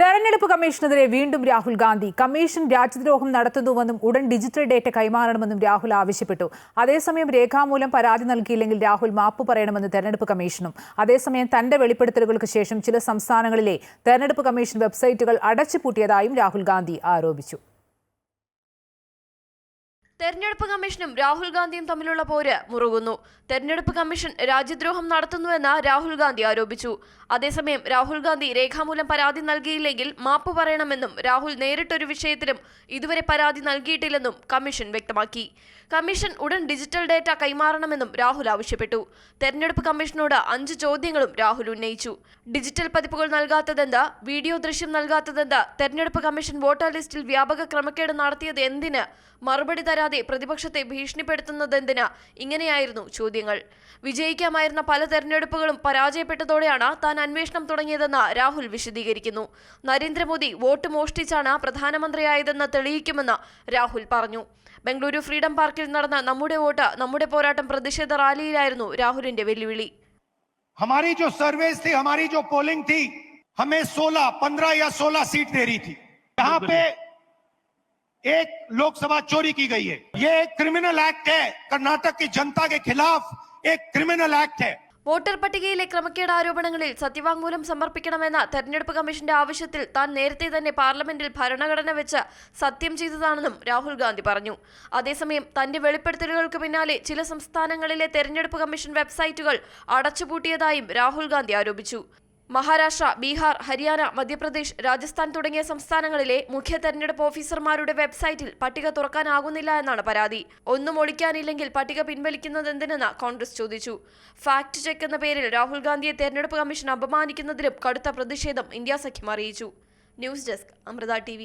തെരഞ്ഞെടുപ്പ് കമ്മീഷനെതിരെ വീണ്ടും രാഹുൽ ഗാന്ധി. കമ്മീഷൻ രാജ്യദ്രോഹം നടത്തുന്നുവെന്നും ഉടൻ ഡിജിറ്റൽ ഡേറ്റ കൈമാറണമെന്നും രാഹുൽ ആവശ്യപ്പെട്ടു. അതേസമയം രേഖാമൂലം പരാതി നൽകിയില്ലെങ്കിൽ രാഹുൽ മാപ്പ് പറയണമെന്ന് തെരഞ്ഞെടുപ്പ് കമ്മീഷനും. അതേസമയം തന്റെ വെളിപ്പെടുത്തലുകൾക്ക് ശേഷം ചില സംസ്ഥാനങ്ങളിലെ തെരഞ്ഞെടുപ്പ് കമ്മീഷൻ വെബ്സൈറ്റുകൾ അടച്ചുപൂട്ടിയതായും രാഹുൽ ഗാന്ധി ആരോപിച്ചു. തെരഞ്ഞെടുപ്പ് കമ്മീഷനും രാഹുൽ ഗാന്ധിയും തമ്മിലുള്ള പോര് മുറുകുന്നു. തെരഞ്ഞെടുപ്പ് കമ്മീഷൻ രാജ്യദ്രോഹം നടത്തുന്നുവെന്ന് രാഹുൽ ഗാന്ധി ആരോപിച്ചു. അതേസമയം രാഹുൽ ഗാന്ധി രേഖാമൂലം പരാതി നൽകിയില്ലെങ്കിൽ മാപ്പ് പറയണമെന്നും രാഹുൽ നേരിട്ടൊരു വിഷയത്തിലും ഇതുവരെ പരാതി നൽകിയിട്ടില്ലെന്നും കമ്മീഷൻ വ്യക്തമാക്കി. കമ്മീഷൻ ഉടൻ ഡിജിറ്റൽ ഡേറ്റ കൈമാറണമെന്നും രാഹുൽ ആവശ്യപ്പെട്ടു. തെരഞ്ഞെടുപ്പ് കമ്മീഷനോട് 5 ചോദ്യങ്ങളും രാഹുൽ ഉന്നയിച്ചു. ഡിജിറ്റൽ പതിപ്പുകൾ നൽകാത്തതെന്ത്, വീഡിയോ ദൃശ്യം നൽകാത്തതെന്ത്, തെരഞ്ഞെടുപ്പ് കമ്മീഷൻ വോട്ടർ ലിസ്റ്റിൽ വ്യാപക ക്രമക്കേട് നടത്തിയത് എന്തിന്, മറുപടി തരാതെ പ്രതിപക്ഷത്തെ ഭീഷണിപ്പെടുത്തുന്നതെന്തിന്, ഇങ്ങനെയായിരുന്നു ചോദ്യങ്ങൾ. വിജയിക്കാമായിരുന്ന പല തെരഞ്ഞെടുപ്പുകളും പരാജയപ്പെട്ടതോടെയാണ് താൻ അന്വേഷണം തുടങ്ങിയതെന്ന് രാഹുൽ വിശദീകരിക്കുന്നു. നരേന്ദ്രമോദി വോട്ട് മോഷ്ടിച്ചാണ് പ്രധാനമന്ത്രിയായതെന്ന് തെളിയിക്കുമെന്ന് രാഹുൽ പറഞ്ഞു. ബംഗളൂരു ഫ്രീഡം പാർക്കിൽ നടന്ന നമ്മുടെ വോട്ട് നമ്മുടെ പോരാട്ടം പ്രതിഷേധ റാലിയിലായിരുന്നു രാഹുലിന്റെ വെല്ലുവിളി. हमारी जो सर्वेस थी, हमारी जो पोलिंग थी, हमें 16, 15 या 16 सीट दे रही थी. यहाँ पे एक लोकसभा चोरी की गई है. ये एक क्रिमिनल एक्ट है. कर्नाटक की जनता के खिलाफ एक क्रिमिनल एक्ट है. വോട്ടർ പട്ടികയിലെ ക്രമക്കേട് ആരോപണങ്ങളിൽ സത്യവാങ്മൂലം സമർപ്പിക്കണമെന്ന തെരഞ്ഞെടുപ്പ് കമ്മീഷന്റെ ആവശ്യത്തിൽ താൻ നേരത്തെ തന്നെ പാർലമെന്റിൽ ഭരണഘടന വെച്ച് സത്യം ചെയ്തതാണെന്നും രാഹുൽ ഗാന്ധി പറഞ്ഞു. അതേസമയം തന്റെ വെളിപ്പെടുത്തലുകൾക്ക് പിന്നാലെ ചില സംസ്ഥാനങ്ങളിലെ തെരഞ്ഞെടുപ്പ് കമ്മീഷൻ വെബ്സൈറ്റുകൾ അടച്ചുപൂട്ടിയതായും രാഹുൽ ഗാന്ധി ആരോപിച്ചു. മഹാരാഷ്ട്ര, ബീഹാർ, ഹരിയാന, മധ്യപ്രദേശ്, രാജസ്ഥാൻ തുടങ്ങിയ സംസ്ഥാനങ്ങളിലെ മുഖ്യ തെരഞ്ഞെടുപ്പ് ഓഫീസർമാരുടെ വെബ്സൈറ്റിൽ പട്ടിക തുറക്കാനാകുന്നില്ല എന്നാണ് പരാതി. ഒന്നും ഒളിക്കാനില്ലെങ്കിൽ പട്ടിക പിൻവലിക്കുന്നതെന്തിനെന്ന് കോൺഗ്രസ് ചോദിച്ചു. ഫാക്ട് ചെക്ക് എന്ന പേരിൽ രാഹുൽ ഗാന്ധിയെ തെരഞ്ഞെടുപ്പ് കമ്മീഷൻ അപമാനിക്കുന്നതിലും കടുത്ത പ്രതിഷേധം ഇന്ത്യ സഖ്യം അറിയിച്ചു. News desk, Amrita TV.